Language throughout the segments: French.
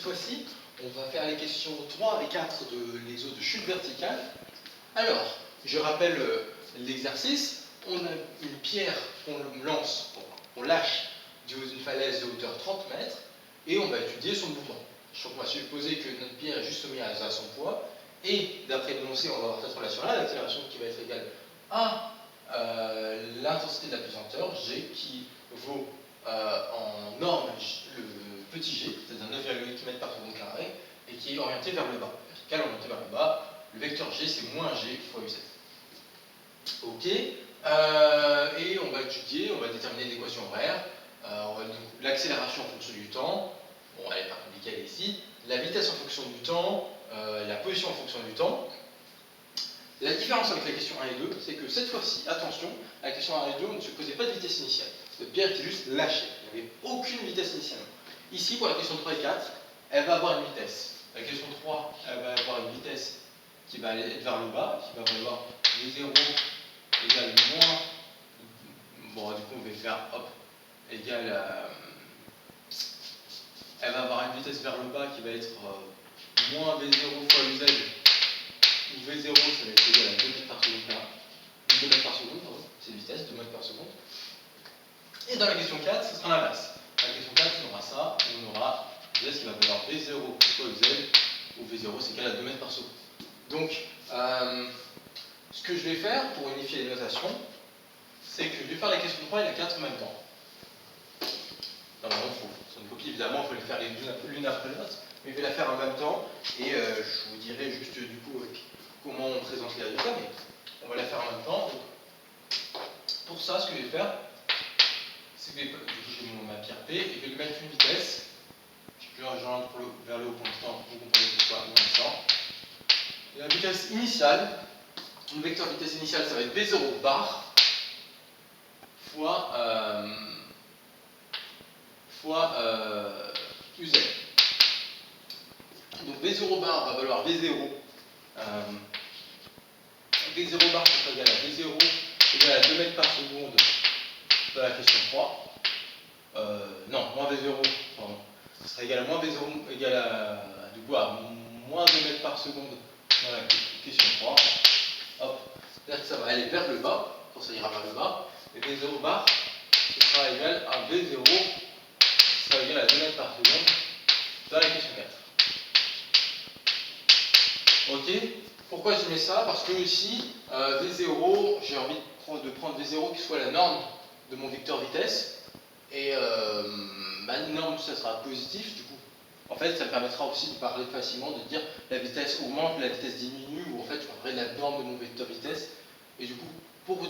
fois-ci, on va faire les questions 3 et 4 de l'exo de chute verticale. Alors, je rappelle l'exercice. On a une pierre qu'on lance, on lâche du haut d'une falaise de hauteur 30 mètres et on va étudier son mouvement. Donc on va supposer que notre pierre est juste soumise à son poids et d'après l'énoncé, on va avoir cette relation-là, l'accélération qui va être égale à l'intensité de la pesanteur, G, qui vaut en norme le petit g, c'est-à-dire 9,8 mètres par seconde carré, et qui est orienté vers le bas. Vertical orienté vers le bas, le vecteur g c'est moins g fois uz. Ok, et on va étudier, on va déterminer l'équation horaire, l'accélération en fonction du temps, bon elle n'est pas compliquée elle est ici, la vitesse en fonction du temps, la position en fonction du temps. La différence avec la question 1 et 2, c'est que cette fois-ci, attention, à la question 1 et 2, on ne supposait pas de vitesse initiale. Cette pierre était juste lâchée, il n'y avait aucune vitesse initiale. Ici, pour la question 3 et 4, elle va avoir une vitesse. La question 3, elle va avoir une vitesse qui va aller vers le bas, qui va valoir v0 égale moins. Bon, du coup, on va faire hop, égale. Elle va avoir une vitesse vers le bas qui va être moins v0 fois uz. Où v0 ça va être égal à 2 mètres par seconde carré. 2 mètres par seconde, c'est vitesse, 2 mètres par seconde. Et dans la question 4, ce sera l'inverse. Dans la question 4, on aura ça, et on aura z qui va valoir v0 fois uz, où v0 c'est égal à 2 mètres par seconde. Donc, ce que je vais faire pour unifier les notations, c'est que je vais faire la question 3 et la 4 en même temps. Normalement, il faut, sur une copie, évidemment, il faut les faire l'une après l'autre, mais je vais la faire en même temps, et je vous dirai juste du coup comment on présente les résultats, mais on va la faire en même temps. Donc, pour ça, ce que je vais faire, c'est que j'ai ma pierre P et je vais lui mettre une vitesse. J'oriente vers le haut pour l'instant, vous comprenez pourquoi, moins 100. La vitesse initiale, le vecteur vitesse initiale, ça va être V0 bar fois uz. Donc V0 bar va valoir V0. V0 bar sera égal à V0 égal à 2 mètres par seconde dans la question 3. Non, moins V0, pardon. Ce sera égal à moins V0 égal à, du coup, à moins 2 mètres par seconde dans la question 3. Hop, c'est-à-dire que ça va aller vers le bas, quand ça ira vers le bas, et V0 bar, ce sera égal à V0, ce sera égal à 2 mètres par seconde dans la question 4. Ok, pourquoi je mets ça? Parce que ici, V0, j'ai envie de prendre V0 qui soit la norme de mon vecteur vitesse, et ma norme, ça sera positif, du coup. En fait, ça me permettra aussi de parler facilement, de dire la vitesse augmente, la vitesse diminue, ou en fait, je prendrai la norme de mon vecteur vitesse. Et du coup, pour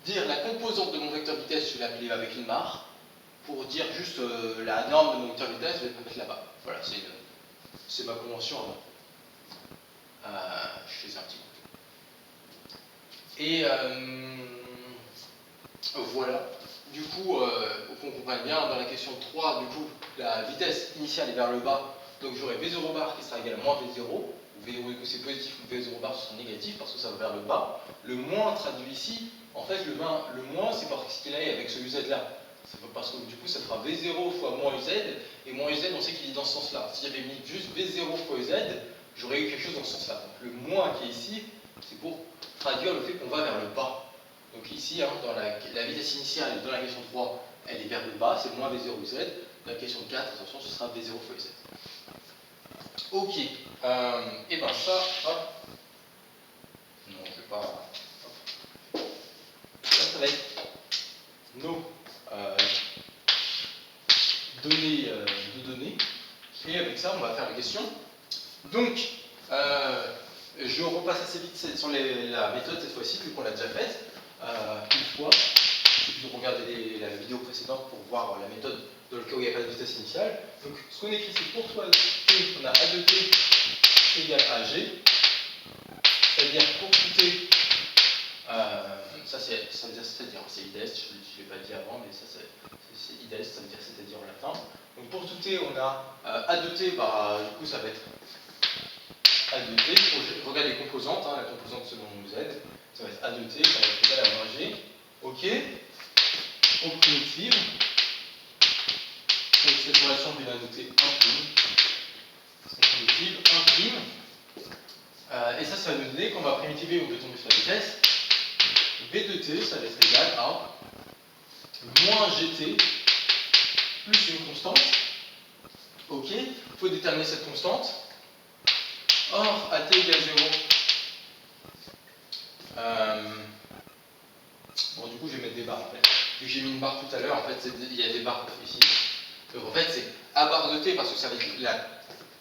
dire la composante de mon vecteur vitesse, je vais l'appeler avec une barre. Pour dire juste la norme de mon vecteur vitesse, je vais la mettre là-bas. Voilà, c'est ma convention avant. Je fais ça un petit peu. Et voilà. Du coup, pour qu'on comprenne bien, dans la question 3, du coup, la vitesse initiale est vers le bas, donc j'aurai V0 bar qui sera égal à moins V0, où V0 c'est positif ou V0 bar sera négatif parce que ça va vers le bas. Le moins traduit ici, en fait, le moins c'est parce qu'il est avec ce uz là. Parce que du coup, ça fera V0 fois moins uz, et moins uz, on sait qu'il est dans ce sens-là. Si j'avais mis juste V0 fois uz, j'aurais eu quelque chose dans ce sens-là. Donc le moins qui est ici, c'est pour traduire le fait qu'on va vers le bas. Donc ici, hein, dans la vitesse initiale, dans la question 3, elle est vers le bas, c'est moins V0 uz. Dans la question 4, attention, ce sera V0 fois uz. Ok, et ben ça, hop. Non, je vais pas. Hop. Ça va être nos données de données. Et avec ça, on va faire la question. Donc, je repasse assez vite sur la méthode cette fois-ci, vu qu'on l'a déjà faite. Une fois, vous regardez la vidéo précédente pour voir la méthode dans le cas où il n'y a pas de vitesse initiale. Donc ce qu'on écrit, c'est que pour toi t, on a A de t égale à g, c'est-à-dire pour tout t, c'est-à-dire c'est idest, je ne l'ai pas dit avant, mais ça c'est idest, ça veut dire c'est-à-dire en latin. Donc pour tout t, on a A de t, bah, du coup ça va être A de t, regarde les composantes, hein, la composante selon z, ça va être A de t, ça va être égal à moins g. Ok, on primitive. Donc cette relation, je vais la noter 1 prime. ça va nous donner qu'on va primitiver, on peut tomber sur la vitesse. V de t, ça va être égal à moins gt plus une constante. Ok, il faut déterminer cette constante. Or, à t égale 0, bon, du coup, je vais mettre des barres en fait. Vu que j'ai mis une barre tout à l'heure, en fait, il y a des barres ici. Donc en fait, c'est a barre de t parce que ça va être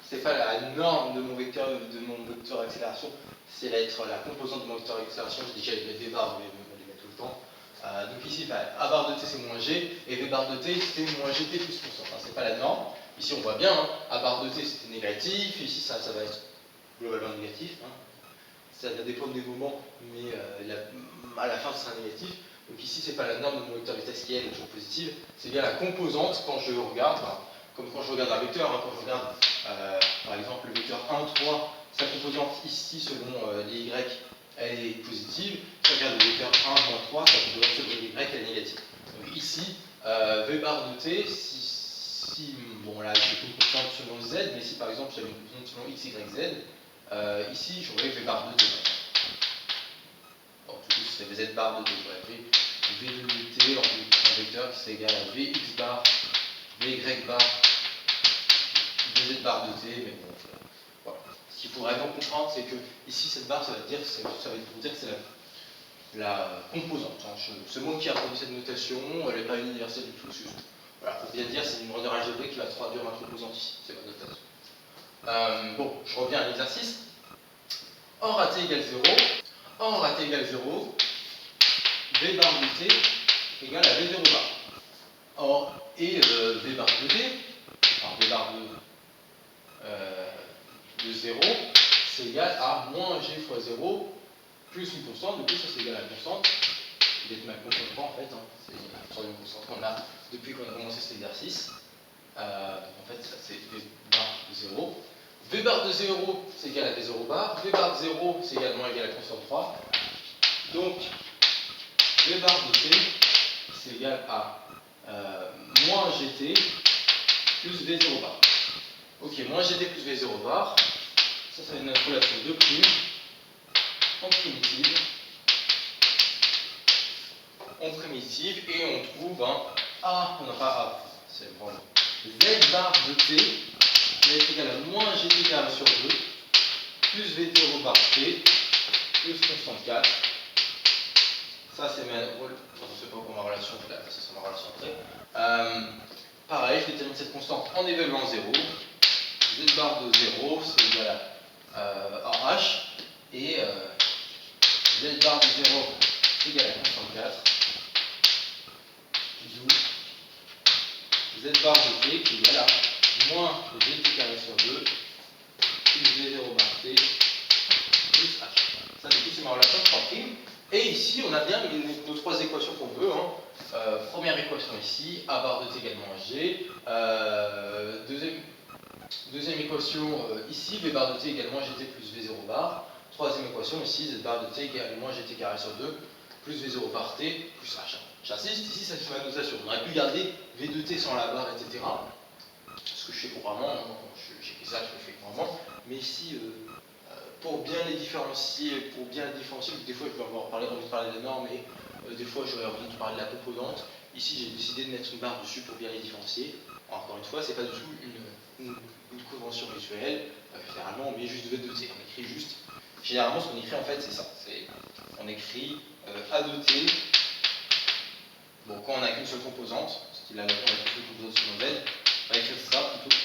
c'est pas la norme de mon vecteur accélération, c'est va être la composante de mon vecteur accélération. J'ai déjà les des barres, je vais les mettre tout le temps. Donc ici, a barre de t c'est moins g, et v barre de t c'est moins gt plus constante. Hein, c'est pas la norme. Ici on voit bien, hein, a barre de t c'était négatif, ici ça va être globalement négatif. Hein. Ça va dépendre des moments, mais à la fin ce sera négatif. Donc ici c'est pas la norme de mon vecteur vitesse qui est toujours positive, c'est bien la composante quand je regarde, hein, comme quand je regarde un vecteur, hein, quand je regarde par exemple le vecteur 1, 3, sa composante ici selon les y, elle est positive. Si je regarde le vecteur 1, moins 3, sa composante selon les y, elle est négative. Donc ici, v bar de t, si bon là j'ai une constante selon z, mais si par exemple j'avais une constante selon x, y, z, ici j'aurais v bar de t. Bon, du coup c'est z bar de t, j'aurais pris v de t en vecteur qui c'est égal à vx bar, vy bar, vz bar de t, mais bon, voilà. Ce qu'il faut vraiment comprendre, c'est que ici cette barre, ça va dire que c'est la composante. Hein. Ce mot qui a produit cette notation, elle n'est pas universelle du tout. Voilà, pour bien dire, c'est une grandeur algébrique qui va traduire ma composante ici. C'est ma notation. Bon, je reviens à l'exercice. Or, à t égale 0, or à t égale 0, v bar de t égale à v0 bar. Or, et v bar de t, alors v bar de 0, c'est égal à moins g fois 0 plus une constante. Du coup, ça c'est égal à la constante. Il est ma constante en fait. Hein. C'est une sorte de constante qu'on a depuis qu'on a commencé cet exercice. Donc en fait, c'est v bar de 0. V bar de 0, c'est égal à v0 bar. V bar de 0, c'est également égal à la constante 3. Donc, v bar de t, c'est égal à moins gt plus v0 bar. Ok, moins gt plus v0 bar. Ça va être notre relation de prime en primitive, et on trouve un A, on n'a pas A, c'est le problème. Z bar de t va être égal à moins gt carré sur 2 plus v0 bar t plus constante 4. Ça c'est ma c'est pas pour ma relation, là, c'est sur ma relation après. Pareil, je détermine cette constante en évaluant 0. Z bar de 0, c'est égal à h, et Z bar de 0 c'est égal à constante 4. D'où Z bar de t qui est égal à moins gt carré sur 2 plus v0 bar t plus h. Ça, du coup, c'est ma relation de 3 primes. Et ici, on a bien nos trois équations qu'on veut. Hein. Première équation ici, a bar de t égale moins g. Deuxième équation ici, v bar de t égale moins gt plus v0 bar. Troisième équation ici, z bar de t égale moins gt carré sur 2 plus v0 bar t plus h. J'insiste, ici ça c'est ma notation. On aurait pu garder v de t sans la barre, etc. Ce que je fais couramment, j'ai écrit ça, je le fais couramment. Mais ici, pour bien les différencier, des fois je vais avoir envie de parler de la norme, et des fois j'aurais envie de parler de la composante. Ici j'ai décidé de mettre une barre dessus pour bien les différencier. Encore une fois, c'est pas du tout une convention visuelle. Généralement on met juste v de t, on écrit juste. Généralement ce qu'on écrit en fait c'est ça. On écrit a de t. Bon, quand on n'a qu'une seule composante, c'est-à-dire qu'on a qu'une seule composante selon z, on va écrire ça plutôt.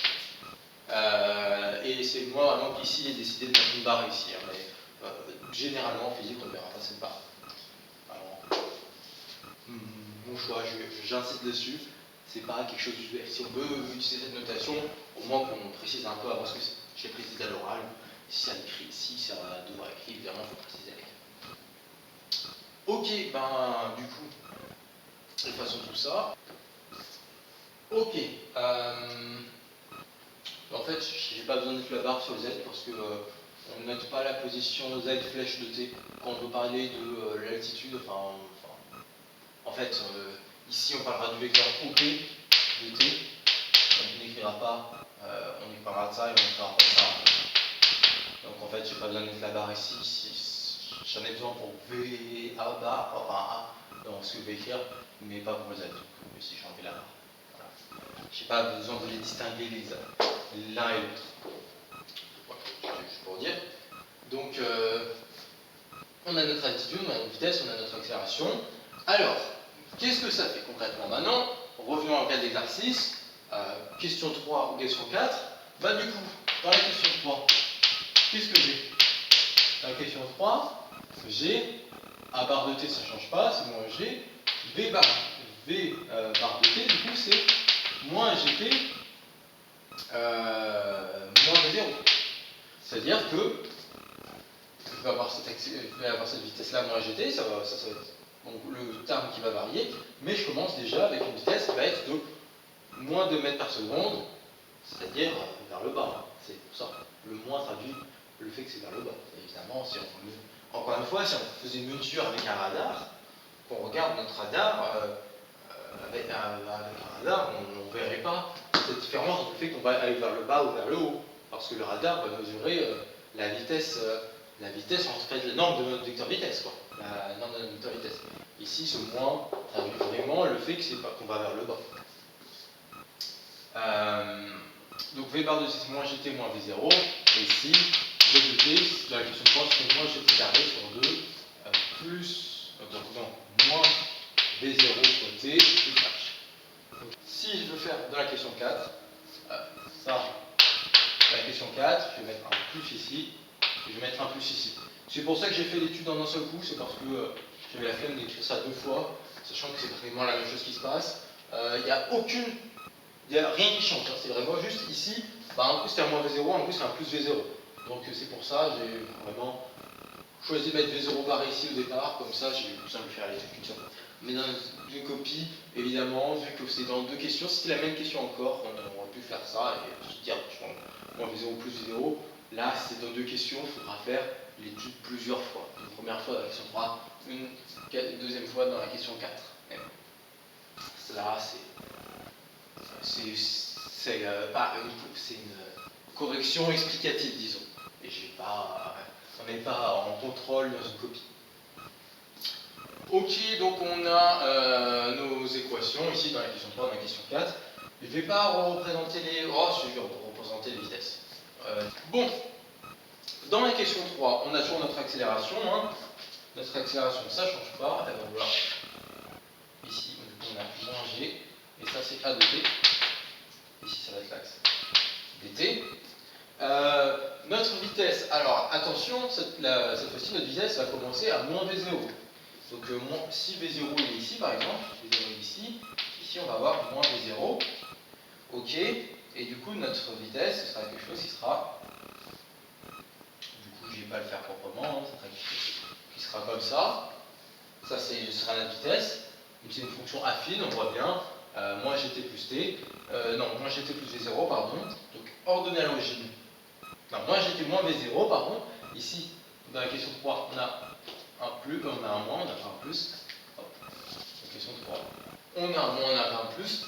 Et c'est moi vraiment qu'ici j'ai décidé de mettre une barre ici. Hein, mais généralement en physique on ne verra pas cette barre. Alors, mon choix, j'insiste dessus. C'est pas quelque chose d'usuel. Si on veut utiliser cette notation, au moins qu'on précise un peu avant ce que j'ai précisé à l'oral. Si ça devra écrit, évidemment, il faut préciser avec. Ok, ben du coup, façon tout ça. Ok. En fait, j'ai pas besoin de mettre la barre sur z parce que on ne note pas la position z flèche de t quand on veut parler de l'altitude. En fait, ici on parlera du vecteur OP de t. On n'écrira pas, on écrira ça et on n'écrira pas ça. Donc en fait, j'ai pas besoin de mettre la barre ici. Si j'en ai besoin pour V, A bar, enfin A, dans ce que je vais écrire, mais pas pour Z. Donc, si j'ai enlevé la barre. Voilà. J'ai pas besoin de les distinguer l'un et l'autre. Voilà, juste pour dire. Donc, on a notre altitude, on a notre vitesse, on a notre accélération. Alors, qu'est-ce que ça fait concrètement? Maintenant, revenons au cas d'exercice. Question 3 ou question 4. Bah, du coup, dans la question 3, qu'est-ce que j'ai? Dans la question 3, j'ai A bar de t, ça ne change pas, c'est moins G. V bar de t, du coup, c'est moins gt moins V0. C'est-à-dire que je vais avoir cette vitesse-là, moins gt, ça va être donc, le terme qui va varier, mais je commence déjà avec une vitesse qui va être de moins 2 mètres par seconde, c'est-à-dire vers le bas. C'est pour ça. Le moins traduit le fait que c'est vers le bas. Et évidemment, encore une fois, si on faisait une mesure avec un radar, qu'on regarde notre radar, avec un radar, on ne verrait pas cette différence entre le fait qu'on va aller vers le bas ou vers le haut. Parce que le radar va mesurer la vitesse en fait, la norme de notre vecteur vitesse, quoi. La norme de notre vecteur vitesse. Ici, ce moins traduit vraiment le fait que c'est pas qu'on va vers le bas. Donc V bar de t c'est moins gt moins V0, et ici, V de t, dans la question 3, c'est moins gt carré sur 2, plus, donc non, moins V0 fois t plus h. Donc, si je veux faire dans la question 4, ça, dans la question 4, je vais mettre un plus ici, et je vais mettre un plus ici. C'est pour ça que j'ai fait l'étude en un seul coup, c'est parce que j'avais la flemme d'écrire ça 2 fois, sachant que c'est pratiquement la même chose qui se passe. Il n'y a rien qui change, hein. C'est vraiment juste ici, bah, un coup c'est un moins V0, un coup c'est un plus V0. Donc c'est pour ça que j'ai vraiment choisi de mettre V0 barré ici au départ, comme ça j'ai besoin de faire les exécutions. Mais dans deux copies, évidemment, vu que c'est dans deux questions, si c'était la même question encore, on aurait pu faire ça et se dire, je prends moins V0 plus V0. Là, c'est dans deux questions, il faudra faire l'étude plusieurs fois. Une première fois dans la question 3, une deuxième fois dans la question 4. Même. Là, c'est une correction explicative, disons. Et on n'est pas en contrôle dans une copie. Ok, donc on a nos équations ici dans la question 3, dans la question 4. Je ne vais pas représenter les... Oh, si je vais représenter les vitesses. Bon, dans la question 3, on a toujours notre accélération. Hein. Notre accélération, ça ne change pas. Elle va vouloir... Ici, on a moins g, et ça c'est a de t. Ici, ça va être l'axe dt. Notre vitesse, alors attention, cette fois-ci, notre vitesse va commencer à moins v0. Donc, si v0 est ici, par exemple, v0 est ici on va avoir moins v0. Ok, et du coup, notre vitesse, ce sera quelque chose qui sera. Du coup, je ne vais pas le faire proprement, hein, ça sera quelque chose qui sera comme ça. Ça, ce sera notre vitesse. C'est une fonction affine, on voit bien. Moins gt plus t. Moins gt plus v0, pardon. Donc, ordonnée à l'origine. Non, moins gt moins v0, pardon. Ici, dans la question 3, on a un plus, on a un moins, on n'a pas un plus. Hop. La question 3. On a un moins, on n'a pas un plus.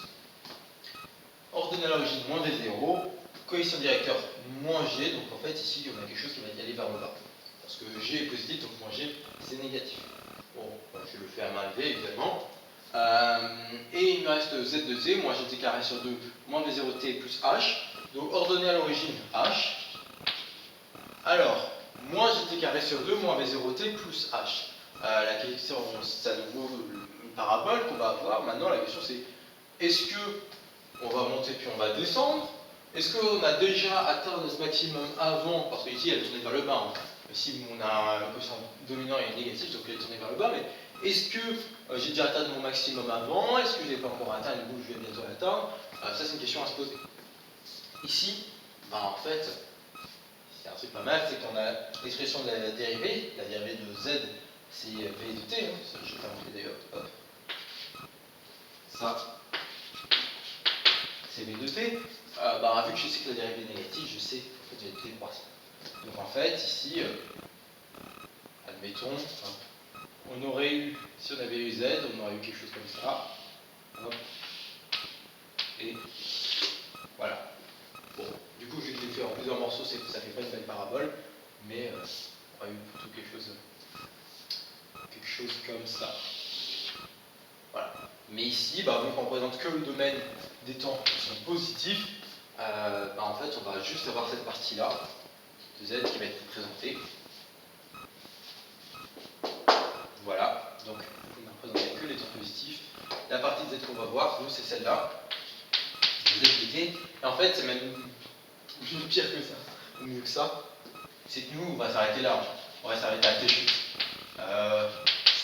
Ordonnée à l'origine, moins v0. Coefficient directeur, moins g. Donc, en fait, ici, on a quelque chose qui va y aller vers le bas. Parce que g est positif, donc moins g, c'est négatif. Bon, je le fais à main levée, évidemment. Et il me reste z de t, moins gt carré sur 2, moins v0t plus h. Donc ordonnée à l'origine h. Alors, moins gt carré sur 2, moins v0t plus h. La question, c'est à nouveau une parabole qu'on va avoir. Maintenant, la question c'est, est-ce que on va monter puis on va descendre? Est-ce qu'on a déjà atteint notre maximum avant? Parce qu'ici, elle est tournée vers le bas. Hein. Ici, on a un coefficient dominant et négatif, donc elle est tournée vers le bas. Mais est-ce que j'ai déjà atteint mon maximum avant? Est-ce que je n'ai pas encore atteint? Du coup, je vais bientôt l'atteindre. Ça, c'est une question à se poser. Ici, en fait, c'est un truc pas mal, c'est qu'on a l'expression de la dérivée de z, c'est v de t. Hein. Ça, je vais t'inventer d'ailleurs. Hop. Ça, c'est v de t. Vu que je sais que la dérivée est négative, je sais que v de t est croissant. Donc en fait, ici, admettons, on aurait eu, si on avait eu z, on aurait eu quelque chose comme ça. Hop. Et voilà. Bon, du coup, je l'ai fait en plusieurs morceaux, ça fait pas une belle parabole, mais on a eu plutôt quelque chose comme ça. Voilà. Mais ici, vu qu'on ne représente que le domaine des temps qui sont positifs, en fait, on va juste avoir cette partie-là de z qui va être représentée. Voilà, donc on ne représente que les temps positifs. La partie de z qu'on va voir, nous, c'est celle-là. Z dt. Et en fait, c'est même pire que ça, ou mieux que ça. C'est que nous, on va s'arrêter là. On va s'arrêter à t chute.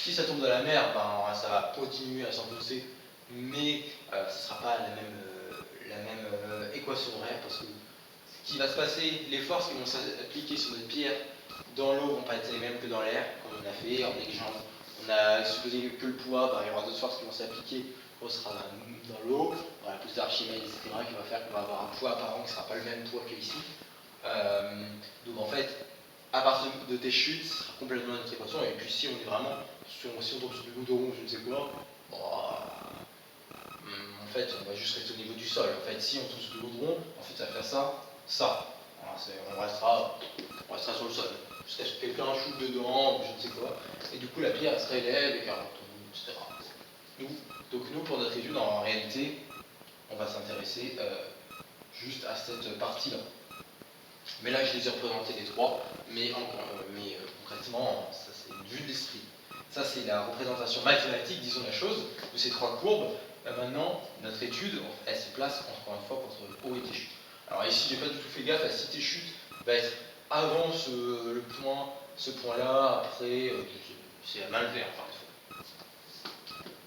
Si ça tombe dans la mer, ça va continuer à s'enfoncer, mais ce ne sera pas la même équation horaire, parce que ce qui va se passer, les forces qui vont s'appliquer sur notre pierre dans l'eau vont pas être les mêmes que dans l'air, comme on a fait en négligeant. On a supposé que le poids, il y aura d'autres forces qui vont s'appliquer quand on sera dans l'eau, la pousse d'Archimède, etc., qui va faire qu'on va avoir un poids apparent qui ne sera pas le même poids qu'ici. Donc en fait, à partir de tes chutes, ce sera complètement notre équation. Et puis si on est vraiment si on tombe sur du goudron ou je ne sais quoi, en fait on va juste rester au niveau du sol. En fait, si on tombe sur du goudron, en fait ça va faire ça. Voilà, on restera sur le sol. Jusqu'à ce que quelqu'un shoot dedans, ou je ne sais quoi. Et du coup la pierre elle se relève et qu'elle retombe, etc. Donc nous, pour notre étude, en réalité, on va s'intéresser juste à cette partie-là. Mais là, je les ai représentés les trois, mais concrètement, ça c'est une vue de l'esprit. Ça, c'est la représentation mathématique, disons la chose, de ces trois courbes. Maintenant, notre étude, elle se place encore une fois entre O et T chute. Alors ici, j'ai pas du tout fait gaffe à si T chute va être avant ce point-là, après, c'est à mal faire par défaut.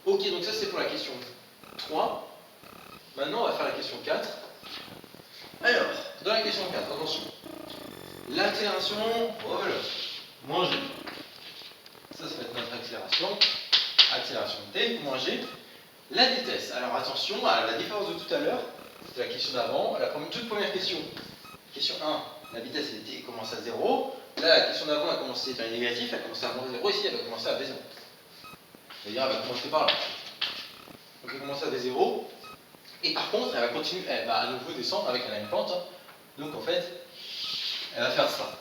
Ok, donc ça c'est pour la question 3. Maintenant, on va faire la question 4. Alors, dans la question 4, attention. L'accélération, voilà, moins g. Ça va être notre accélération. Accélération t, moins g. La vitesse. Alors attention à la différence de tout à l'heure, c'est la question d'avant. La toute première question, question 1, la vitesse elle commence à 0. Là, la question d'avant, elle commence à être négatif, elle commence à moins 0. Ici, elle va commencer à V0. C'est-à-dire, elle va commencer par là. Donc, elle commence à V0. Et par contre, elle va continuer, elle va à nouveau descendre avec la même pente. Donc, en fait, elle va faire ça.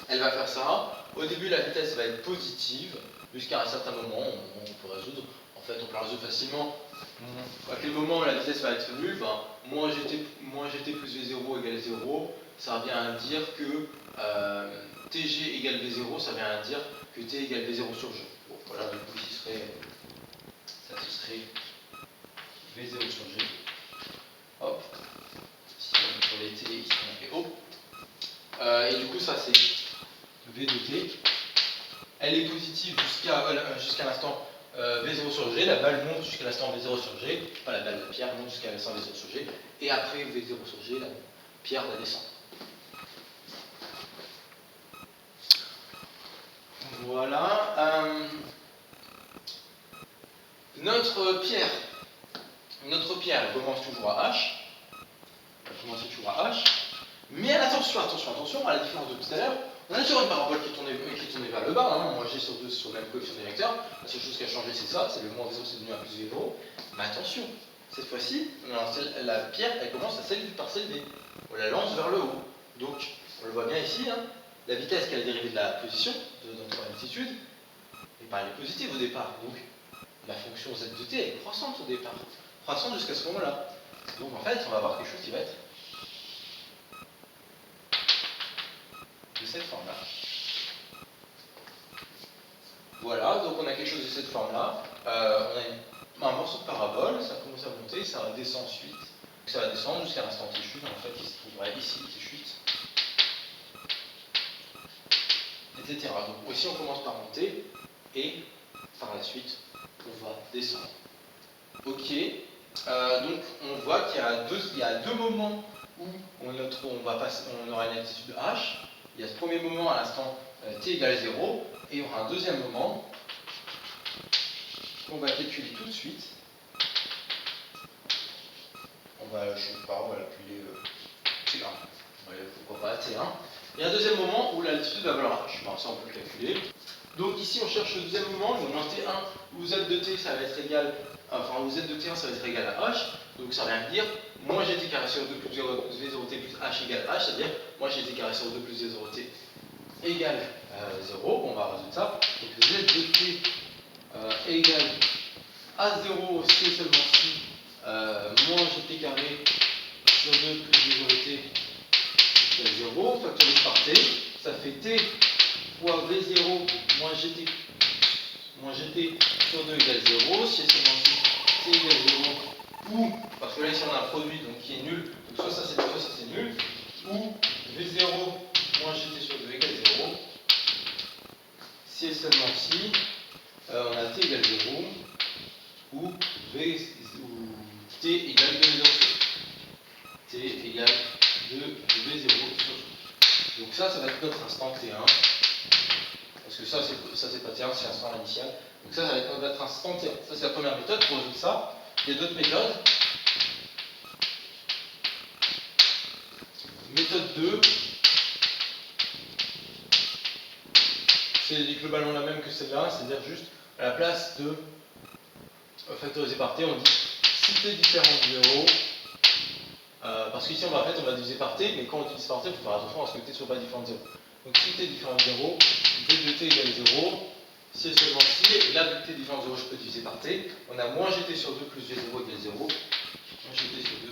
Elle va faire ça. Au début, la vitesse va être positive, jusqu'à un certain moment, on peut résoudre. En fait, on peut la résoudre facilement. À quel moment la vitesse va être nulle, moins gt plus v0 égale 0, ça revient à dire que tg égale v0, ça vient à dire que t égale v0 sur g. Bon, voilà, du coup, ici ça serait v0 sur g. Hop. Ici, on pour les t, ici on fait O. Et du coup, ça c'est v de t. Elle est positive jusqu'à l'instant V0 sur G, la balle monte jusqu'à l'instant V0 sur G, pas la balle de pierre monte jusqu'à l'instant V0 sur G, et après V0 sur G, la pierre va descendre. Voilà. Notre pierre, elle commence toujours à H. Elle commence toujours à H. Mais attention, à la différence de tout à l'heure, on est sur une parabole qui tournait vers le bas, moins G sur 2 sur le même coefficient d'électeur. La seule chose qui a changé, c'est ça, c'est le moins V0, c'est devenu un plus V0. Mais attention, cette fois-ci, la pierre, elle commence par s'élever. On la lance vers le haut. Donc, on le voit bien ici, la vitesse qui est la dérivée de la position, de notre altitude, elle est positive au départ. Donc, la fonction z de t est croissante au départ. Croissante jusqu'à ce moment-là. Donc, en fait, on va avoir quelque chose qui va être de cette forme-là. Voilà, donc on a quelque chose de cette forme-là. On a un morceau de parabole, ça commence à monter, ça descend ensuite. Ça va descendre jusqu'à l'instant t chute, en fait, qui se trouverait ici, t chute, etc. Donc ici, on commence par monter, et par la suite, on va descendre. Ok, donc on voit qu'il y a deux moments où on aura une altitude h. Il y a ce premier moment à l'instant t égale 0, et il y aura un deuxième moment qu'on va calculer tout de suite. On va calculer T1. Pourquoi pas T1. Il y a un deuxième moment où l'altitude va valoir h. Bon, ça on peut le calculer. Donc ici on cherche le deuxième moment, le moins T1, où z de t ça va être égal, où z de T1 ça va être égal à h. Donc ça vient dire moins gt carré sur 2 plus v0t plus h égale h, c'est-à-dire moins gt carré sur 2 plus v0t égale 0, on va résoudre ça. Donc z de t égale à 0 si et seulement si moins gt carré sur 2 plus 2 t égale 0, factorise par t, ça fait t fois v0 moins gt sur 2 égale 0, si et seulement si t égale 0, ou, parce que là ici on a un produit donc qui est nul, donc soit ça c'est nul, soit ça c'est nul, ou v0 moins gt sur 2 égale 0, si et seulement si on a t égale 0, ou t égale 2v0 sur t égale 2v0 sur 2. Donc ça va être notre instant t1, parce que ça c'est pas t1, c'est l'instant initial. Donc ça va être notre instant t1. Ça c'est la première méthode pour résoudre ça. Il y a d'autres méthodes. Méthode 2, c'est globalement la même que celle-là, c'est-à-dire juste à la place de factoriser par t, on dit si t différent de 0, parce qu'ici on va diviser par t, mais quand on divise par t, il faut faire attention à ce que t ne soit pas différent de 0. Donc si t différent de 0, v de t égale 0, si et seulement si, et là vu que t différent de 0, je peux diviser par t, on a moins gt sur 2 plus v0 égale 0, moins gt sur 2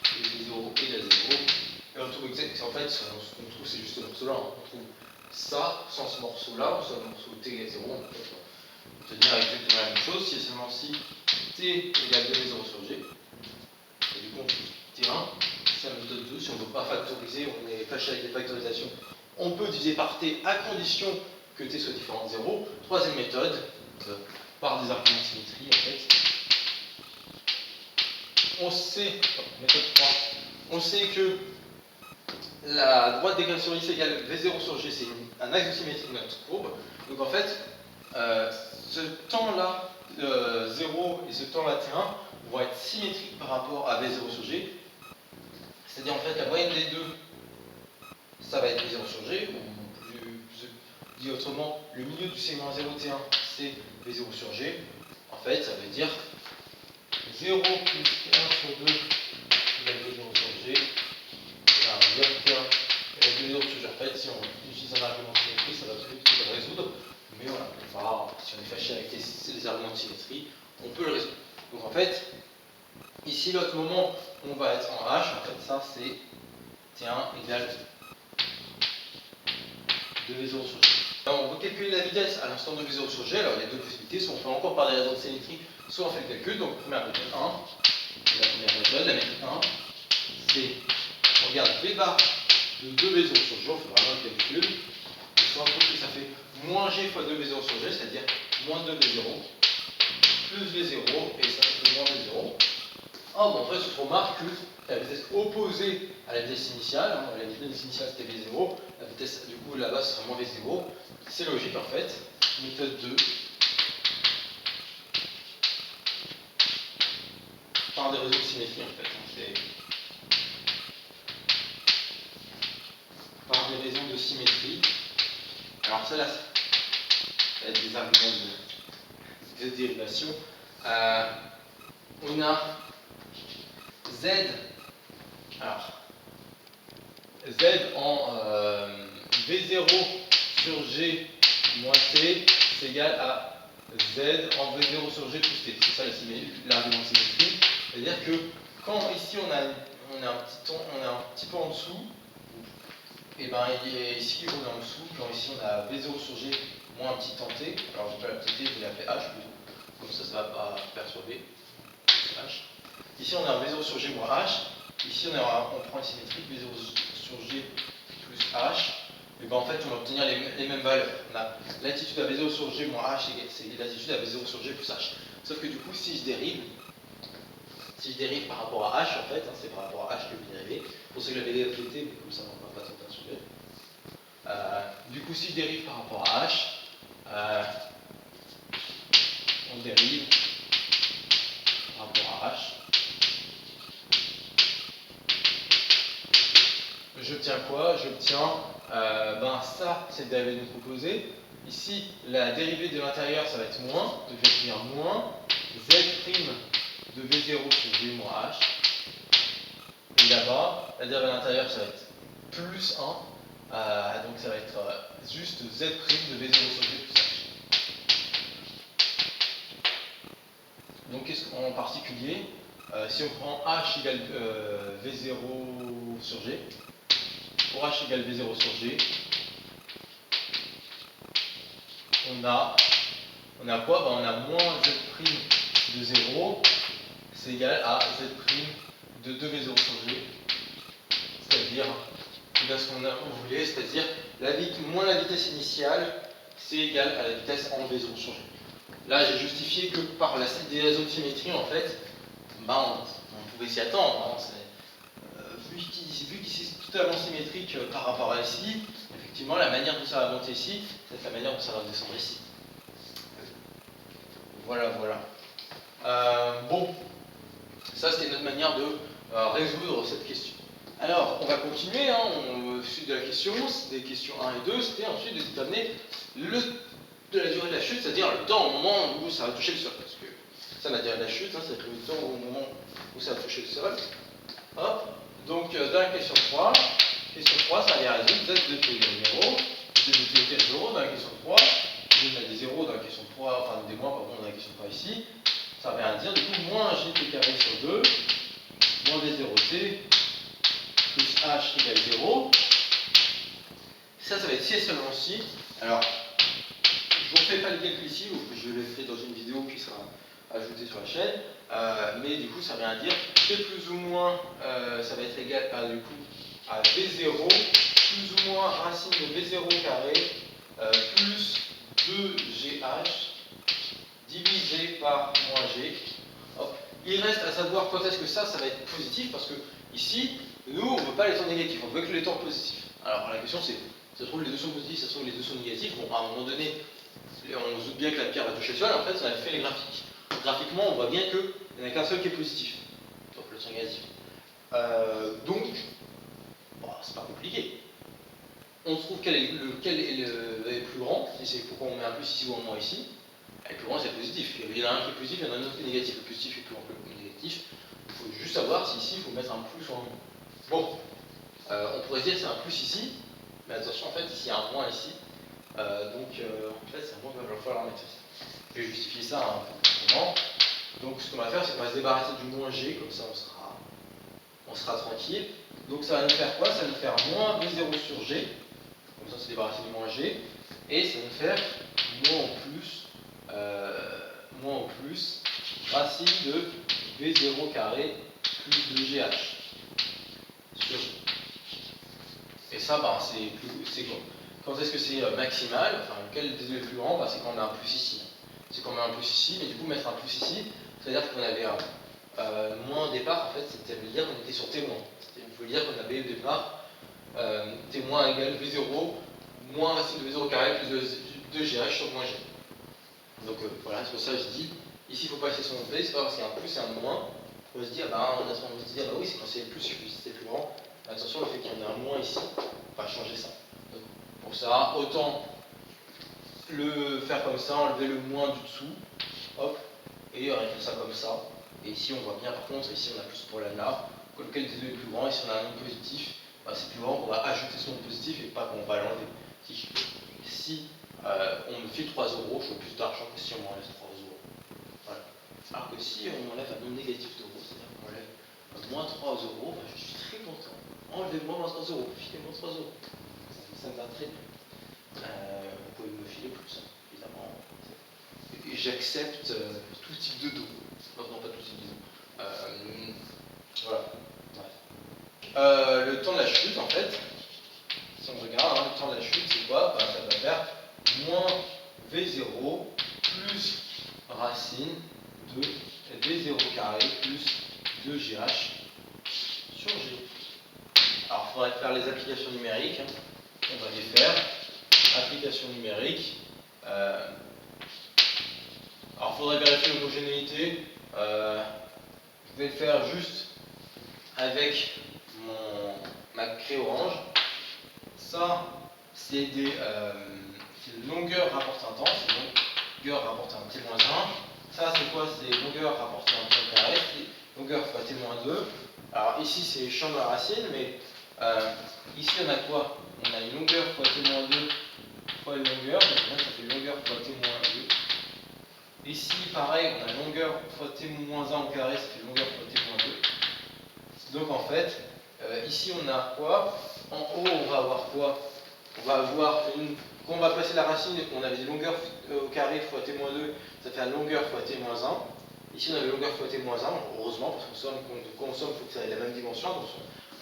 plus v0 égale 0, et on trouve exact, en fait, ce qu'on trouve c'est juste ce morceau-là, hein. On trouve ça sans ce morceau-là, sans le morceau t égale 0, on peut obtenir exactement la même chose, si et seulement si t égale 2v0 sur g, et du coup on trouve t1, c'est la méthode 2, si on ne veut pas factoriser, on est fâché avec les factorisations, on peut diviser par t à condition que t soit différent de 0. Troisième méthode, par des arguments de symétrie en fait. On sait, méthode 3, on sait que la droite d'équation x égale v0 sur g, c'est un axe de symétrie de notre courbe. Donc en fait, ce temps-là, 0 et ce temps-là t1 vont être symétriques par rapport à v0 sur g. C'est-à-dire en fait la moyenne des deux, ça va être v0 sur g, ou plus dit autrement, le milieu du segment 0 t1 c'est v0 sur g. En fait, ça veut dire 0 plus t1 sur 2 égale v0 sur g. Et là, on va dire t1 égale v0 sur g. En fait, si on utilise un argument de symétrie, ça va très vite le résoudre. Mais voilà, si on est fâché avec les arguments de symétrie, on peut le résoudre. Donc en fait, ici, l'autre moment, on va être en h. En fait, ça c'est t1 égale 2v0 sur g. Alors, on va calculer la vitesse à l'instant de v0 sur g. Alors, il y a deux possibilités. Soit on fait encore par des raisons de symétrie, soit on fait le calcul. Donc, première méthode 1, la première méthode, la méthode 1, c'est, on regarde v bar de 2v0 sur g, on fait vraiment le calcul. Et soit on trouve que ça fait moins g fois 2v0 sur g, c'est-à-dire moins 2v0, plus v0, et ça fait moins v0. Oh, bon, en fait, on remarque que la vitesse opposée à la vitesse initiale, hein, la vitesse initiale c'était v0, la vitesse du coup là-bas ce sera moins v0, c'est logique en fait. Méthode 2, par des raisons de symétrie en fait, hein, par des raisons de symétrie. Alors ça là, ça va être des arguments de dérivation. On a z, alors z en v0 sur g moins t, c'est égal à z en v0 sur g plus t. C'est ça l'argument de symétrie. C'est-à-dire que quand ici on a un petit peu en dessous, et bien ici on est en dessous, quand ici on a v0 sur g moins un petit temps t, alors je vais pas l'appeler t, je vais l'appeler h plutôt, comme ça ne va pas perturber. H. Ici on a un v0 sur g moins h, ici on prend une symétrie v0 sur g plus h, et bien en fait on va obtenir les mêmes valeurs. On a l'attitude à v0 sur g moins h, c'est l'attitude à v0 sur g plus h. Sauf que du coup si je dérive par rapport à h en fait, hein, c'est par rapport à h que je vais dériver, pour ça que j'avais fait t, mais comme ça on ne va pas s'en perturber. Du coup si je dérive par rapport à h, on dérive par rapport à h. J'obtiens quoi? J'obtiens, ça c'est le dérivé de notre opposé. Ici, la dérivée de l'intérieur, ça va être moins, donc je vais écrire moins z' de v0 sur v moins h. Et là-bas, la dérivée de l'intérieur, ça va être plus 1, Donc ça va être juste z' de V0 sur G plus H. Donc en particulier, si on prend H égale V0 sur G, pour H égale V0 sur G, on a quoi? On a moins Z' de 0, c'est égal à Z' de 2V0 sur G, c'est-à-dire ce qu'on voulait, c'est-à-dire moins la vitesse initiale, c'est égal à la vitesse en V0 sur G. Là, j'ai justifié que par des raisons de symétrie, en fait, on pouvait s'y attendre. Hein, vu qu'ici c'est totalement symétrique par rapport à ici, effectivement, la manière dont ça va monter ici, c'est la manière dont ça va descendre ici. Voilà. Bon, ça c'était notre manière de résoudre cette question. Alors, on va continuer, hein, suite de la question, c'était questions 1 et 2, c'était ensuite de déterminer de la durée de la chute, c'est-à-dire le temps au moment où ça va toucher le sol. Parce que ça, la durée de la chute, hein, c'est le temps au moment où ça va toucher le sol. Hop. Donc, dans la question 3, ça vient résoudre z de t égale 0, z de t égale 0 dans la question 3, on a des 0 dans la question 3, enfin des moins, pardon, dans la question 3 ici. Ça vient dire, du coup, moins gt carré sur 2, moins v0t, plus h égale 0. Ça va être si et seulement si. Alors, je ne vous refais pas le calcul ici, je l'ai fait dans une vidéo qui sera ajoutée sur la chaîne, mais du coup, ça vient dire que plus ou moins, ça va être égal à, du coup, à v0, plus ou moins racine de v0 carré, plus 2gh, divisé par moins g. Hop. Il reste à savoir quand est-ce que ça va être positif, parce que ici, nous, on ne veut pas les temps négatifs, on veut que les temps positifs. Alors la question c'est, ça se trouve les deux sont positifs, ça se trouve les deux sont négatifs. Bon, à un moment donné, on se doute bien que la pierre va toucher le sol, en fait, on a fait les graphiques. Graphiquement, on voit bien qu'il n'y en a qu'un seul qui est positif, donc le son négatif. Donc, c'est pas compliqué. On trouve quel est le plus grand, et c'est pourquoi on met un plus ici ou un moins ici. Le plus grand c'est positif. Il y en a un qui est positif, il y en a un autre qui est négatif. Le positif est plus grand que le négatif. Il faut juste savoir si ici il faut mettre un plus ou un moins. Bon, on pourrait se dire que c'est un plus ici, mais attention, en fait, ici il y a un moins ici. En fait, c'est un moins qu'il va falloir mettre ici. Je vais justifier ça un peu autrement. Donc, ce qu'on va faire, c'est qu'on va se débarrasser du moins g, comme ça on sera tranquille. Donc, ça va nous faire quoi? Ça va nous faire moins v0 sur g. Comme ça, on se débarrasser du moins g. Et ça va nous faire moins en plus racine de v0 carré plus 2gh sur g. Et ça, c'est quoi? Quand est-ce que c'est maximal? Enfin, lequel des deux est plus grand? C'est quand on a un plus ici. C'est quand on a un plus ici, mais du coup, mettre un plus ici, c'est-à-dire qu'on avait un moins au départ, en fait, ça veut dire qu'on était sur témoin. Il faut dire qu'on avait au départ témoin égale v0 moins racine de v0 carré plus 2gh sur moins g. Donc voilà, c'est pour ça que je dis, ici il ne faut pas essayer son v, c'est pas parce qu'il y a un plus et un moins. On va se dire, oui, c'est quand c'est le plus, c'est plus grand. Attention, le fait qu'il y en ait un moins ici, on va changer ça. Donc, pour ça, autant le faire comme ça, enlever le moins du dessous, hop, et faire ça comme ça. Et ici, on voit bien, par contre, ici on a plus pour la là, lequel des deux est plus grand. Ici on a un nom positif, c'est plus grand, on va ajouter ce nom positif et pas qu'on va l'enlever. Si on me file 3 euros, je fais plus d'argent que si on m'enlève 3 euros. Voilà. Alors que si on m'enlève un nom négatif d'euros, c'est-à-dire qu'on m'enlève moins 3 euros, je suis très content. Enlevez-moi moins 3 euros, filez-moi 3 euros. Ça me va très bien. Vous pouvez me filer plus, hein, évidemment. Et j'accepte tout type de dos. Non, pas tout type de dos. Voilà. Bref. Le temps de la chute, en fait, si on regarde, le temps de la chute, c'est quoi? Ça va faire moins V0 plus racine de V0 carré plus 2GH sur G. Alors, il faudrait faire les applications numériques. On va les faire. Applications numériques. Alors, il faudrait vérifier l'homogénéité. Je vais le faire juste avec ma craie orange. Ça, c'est des longueurs rapportées un temps. C'est longueur rapportée un t-1. Ça, c'est quoi? C'est longueur rapportée un temps carré. C'est longueur fois t-2. Alors, ici, c'est champ de la racine, mais Ici on a quoi? On a une longueur fois t-2 fois une longueur, donc là ça fait longueur fois t-2. Ici pareil, on a longueur fois t-1 au carré, ça fait longueur fois t-2. Donc en fait, ici on a quoi? En haut on va avoir quoi? On va avoir une... Quand on va placer la racine, on avait des longueurs au carré fois t-2, ça fait la longueur fois t-1. Ici on avait longueur fois t-1, heureusement, parce qu'on somme, quand on somme, il faut que ça ait la même dimension. Donc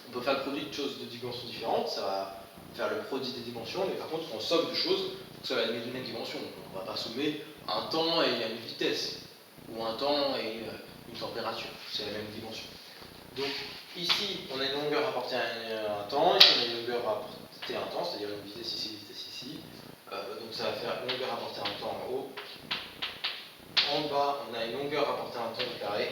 on peut faire le produit de choses de dimensions différentes, ça va faire le produit des dimensions, mais par contre quand on somme de choses, il faut que ça ait la même dimension. Donc on ne va pas sommer un temps et une vitesse, ou un temps et une température, c'est la même dimension. Donc ici on a une longueur rapportée à un temps, ici on a une longueur rapportée à un temps, c'est-à-dire une vitesse ici, une vitesse ici. Donc ça va faire longueur rapportée à un temps en haut. En bas, on a une longueur rapportée à un temps au carré.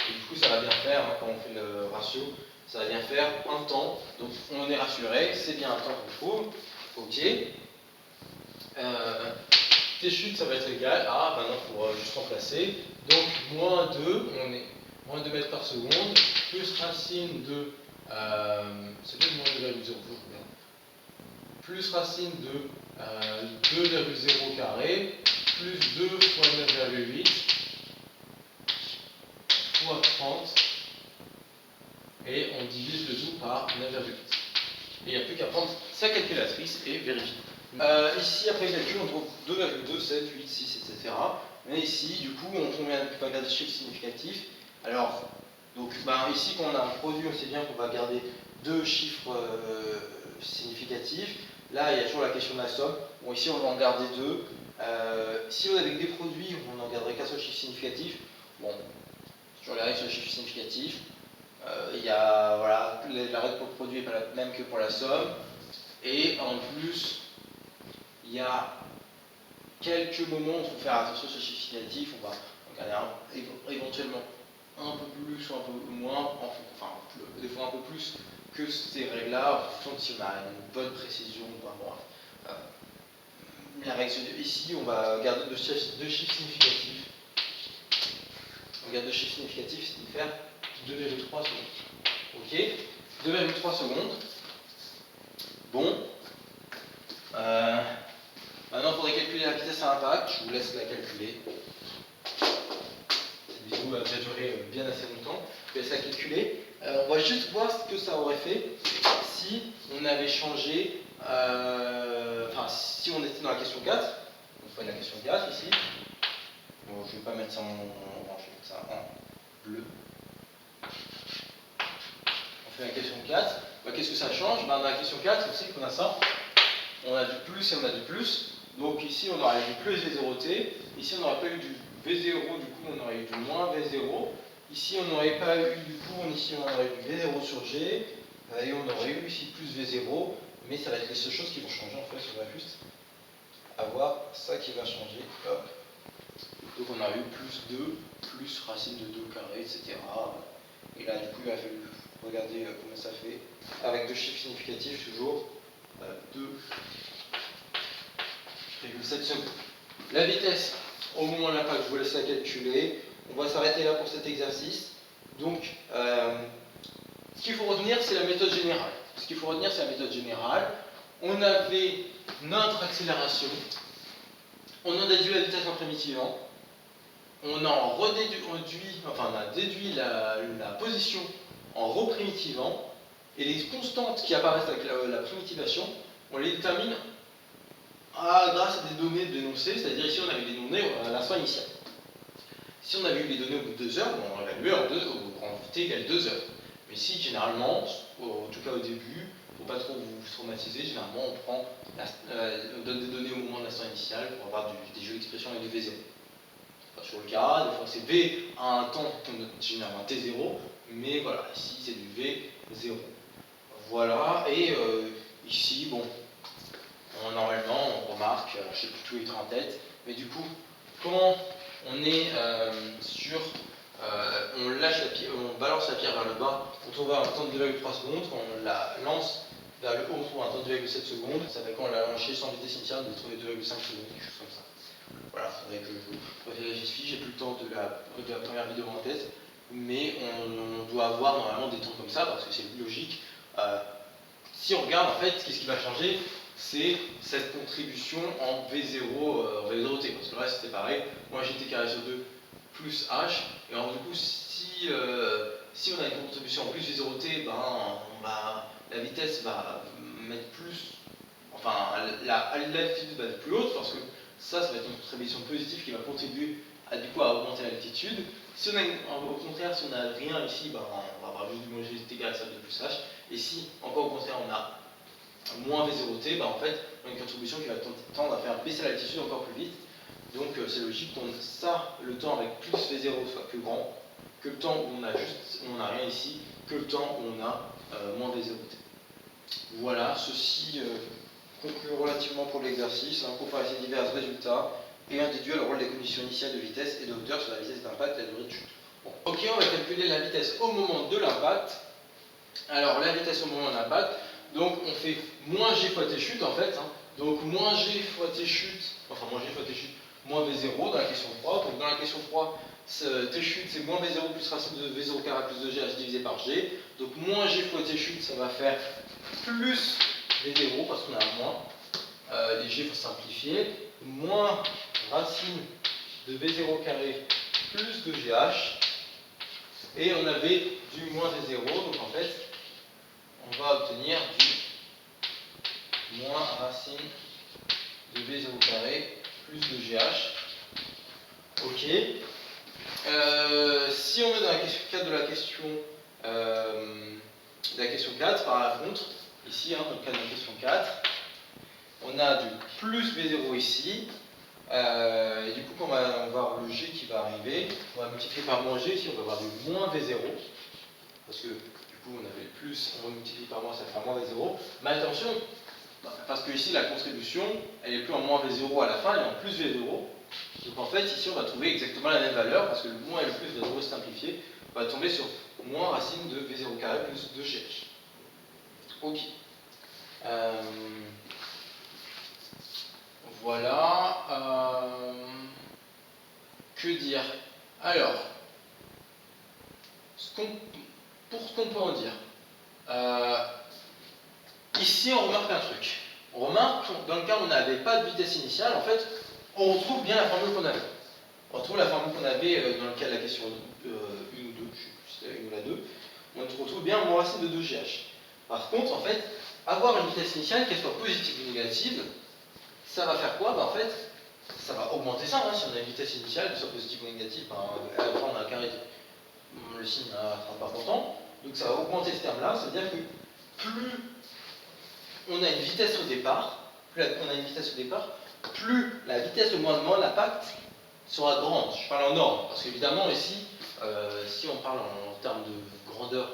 Et du coup, ça va bien faire, hein, quand on fait le ratio, ça va bien faire un temps. Donc on est rassuré, c'est bien un temps qu'on trouve. Ok. T chute, ça va être égal à, maintenant il faudra juste remplacer. Donc moins 2, on est moins 2 mètres par seconde, plus racine de. C'est peut-être moins 2,0, plus racine de 2,0 carré, plus 2 fois 9,8 fois 30, et on divise le tout par 9,8. Et il n'y a plus qu'à prendre sa calculatrice et vérifier. Ici, après le calcul, on trouve 2,2, 7, 8, 6, etc. Mais ici, du coup, on va garder des chiffres significatifs. Alors, donc, ici, quand on a un produit, on sait bien qu'on va garder deux chiffres significatifs. Là, il y a toujours la question de la somme. Bon, ici, on va en garder deux. Si on avait des produits, on n'en garderait qu'un seul chiffre significatif. Bon, je regarde sur le chiffre significatif. Il y a, voilà, la règle pour le produit n'est pas la même que pour la somme. Et en plus, il y a quelques moments où il faut faire attention sur ce chiffre significatif. On va regarder éventuellement un peu plus ou un peu moins, enfin, des fois un peu plus que ces règles-là, en fonction de si on a une bonne précision ou pas. Bon, la règle ici, on va garder deux chiffres significatifs. On garde deux chiffres significatifs, c'est de faire 2,3 secondes. Ok, 2,3 secondes. Bon. Maintenant, il faudrait calculer la vitesse à impact. Je vous laisse la calculer. Cette vidéo a déjà duré bien assez longtemps. Je vous laisse la calculer. On va juste voir ce que ça aurait fait si on avait changé. Enfin, si on était dans la question 4. On fait la question 4 ici. Bon, je ne vais pas mettre ça en orange, je vais mettre ça en bleu. On fait la question 4. Qu'est-ce que ça change? Dans la question 4, on sait qu'on a ça. On a du plus et on a du plus. Donc ici, on aurait eu du plus V0t. Ici, on n'aurait pas eu du V0, du coup, on aurait eu du moins V0. Ici, on n'aurait pas eu, du coup, ici, on aurait eu du V0 sur G. Et on aurait eu ici plus V0. Mais ça va être les seules choses qui vont changer, en fait. On va juste avoir ça qui va changer. Hop. Donc on a eu plus 2, plus racine de 2 au carré, etc. Et là, du coup, il va falloir regarder comment ça fait. Avec deux chiffres significatifs, toujours. 2,7 secondes. La vitesse, au moment de l'impact, je vous laisse la calculer. On va s'arrêter là pour cet exercice. Donc, ce qu'il faut retenir, c'est la méthode générale. Ce qu'il faut retenir, c'est la méthode générale. On avait notre accélération. On en déduit la vitesse en primitivant. On a déduit la position en reprimitivant. Et les constantes qui apparaissent avec la primitivation, on les détermine grâce à des données d'énoncé, c'est-à-dire ici on avait des données à l'instant initial. Si on avait eu les données au bout de 2 heures, on évaluait en t égale 2 heures. Mais si généralement, en tout cas au début, il ne faut pas trop vous traumatiser, généralement on donne des données au moment de l'instant initial pour avoir des jeux d'expression et du V0. Pas toujours le cas, des fois c'est V à un temps qu'on note généralement T0, mais voilà, ici c'est du V0. Voilà, et ici, bon, normalement on remarque, je ne sais plus tout être en tête, mais du coup, quand on est on balance la pierre vers le bas, on trouve un temps de 2,3 secondes, quand on la lance vers le haut, on trouve un temps de 2,7 secondes, ça fait quand on l'a lancé sans vitesse initiale, de trouver 2,5 secondes, quelque chose comme ça. Voilà, il faudrait que je vérifie, j'ai plus le temps de la première vidéo en tête, mais on doit avoir normalement des temps comme ça parce que c'est logique. Si on regarde, en fait, qu'est-ce qui va changer? C'est cette contribution en V0, en V0T, parce que le reste c'était pareil. Moi j'étais carré sur 2 plus H, et alors du coup, si on a une contribution en plus V0T, la vitesse va mettre plus, enfin l'altitude va être plus haute, parce que ça va être une contribution positive qui va contribuer à augmenter l'altitude. Si on a au contraire, si on n'a rien ici, on va avoir juste du G égal à ça de plus H. Et si encore au contraire on a moins V0T, en fait on a une contribution qui va tendre à faire baisser l'altitude encore plus vite. Donc c'est logique qu'on le temps avec plus V0 soit plus grand que le temps où on n'a rien ici, que le temps où on a moins V0T. Voilà, ceci conclut relativement pour l'exercice. On compare ces divers résultats et on déduit le rôle des conditions initiales de vitesse et de hauteur sur la vitesse d'impact et la durée de chute. Bon. Ok, on va calculer la vitesse au moment de l'impact. Alors la vitesse au moment de l'impact, donc on fait moins g fois t chute en fait. Donc moins g fois t chute, moins v0 dans la question 3. Donc dans la question 3, t chute c'est moins v0 plus racine de v0 carré plus 2gh divisé par g. Donc moins g fois t chute, ça va faire plus v0 parce qu'on a un moins. Les g, il faut simplifier. Moins racine de v0 carré plus 2gh. Et on avait du moins v0, donc en fait, on va obtenir du moins racine de v0 carré plus 2gh. Ok. Si on est dans la question 4 de la question 4, par la contre, ici, dans le cas de la question 4, on a du plus v0 ici, et du coup, quand on va avoir le g qui va arriver, on va multiplier par moins g, ici on va avoir du moins v0, parce que du coup on avait le plus, on va multiplier par moins, ça fera moins v0, mais attention, parce que ici la contribution, elle est plus en moins v0 à la fin, elle est en plus v0, donc en fait ici on va trouver exactement la même valeur, parce que le moins et le plus v0 simplifié, on va tomber sur moins racine de v0 carré plus 2gh. Ok. Voilà. Que dire? Alors, pour ce qu'on peut en dire, ici on remarque un truc. On remarque que dans le cas où on n'avait pas de vitesse initiale, en fait, on retrouve bien la formule qu'on avait. On retrouve la formule qu'on avait dans le cas de la question 1 ou 2, je ne sais plus si c'était la 1 ou la 2. On retrouve bien moins racine de 2gh. Par contre, en fait, avoir une vitesse initiale, qu'elle soit positive ou négative, ça va faire quoi? En fait, ça va augmenter ça. Si on a une vitesse initiale, qu'elle soit positive ou négative, à la fin on a un carré, le signe ne sera pas content. Donc ça va augmenter ce terme-là, c'est-à-dire que plus on a une vitesse au départ, plus la vitesse au moment de l'impact sera grande. Je parle en ordre, parce qu'évidemment ici, si on parle en termes de grandeur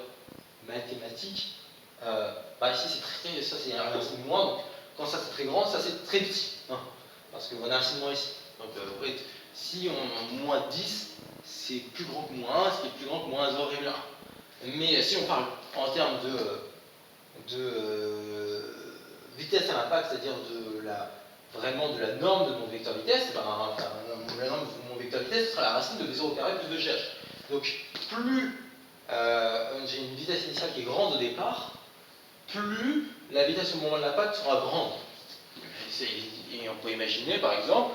mathématique, ici c'est très, ça c'est un signe moins, donc quand ça c'est très grand, ça c'est très petit, parce qu'on a un signe moins ici. Donc si on moins 10, c'est plus grand que moins 1, ce qui est plus grand que moins 0,1. Mais si on parle en termes de vitesse à l'impact, c'est-à-dire vraiment de la norme de mon vecteur vitesse, la norme de mon vecteur vitesse ce sera la racine de v0 carré plus 2gh. Donc plus j'ai une vitesse initiale qui est grande au départ, plus la vitesse au moment de l'impact sera grande. Et on peut imaginer par exemple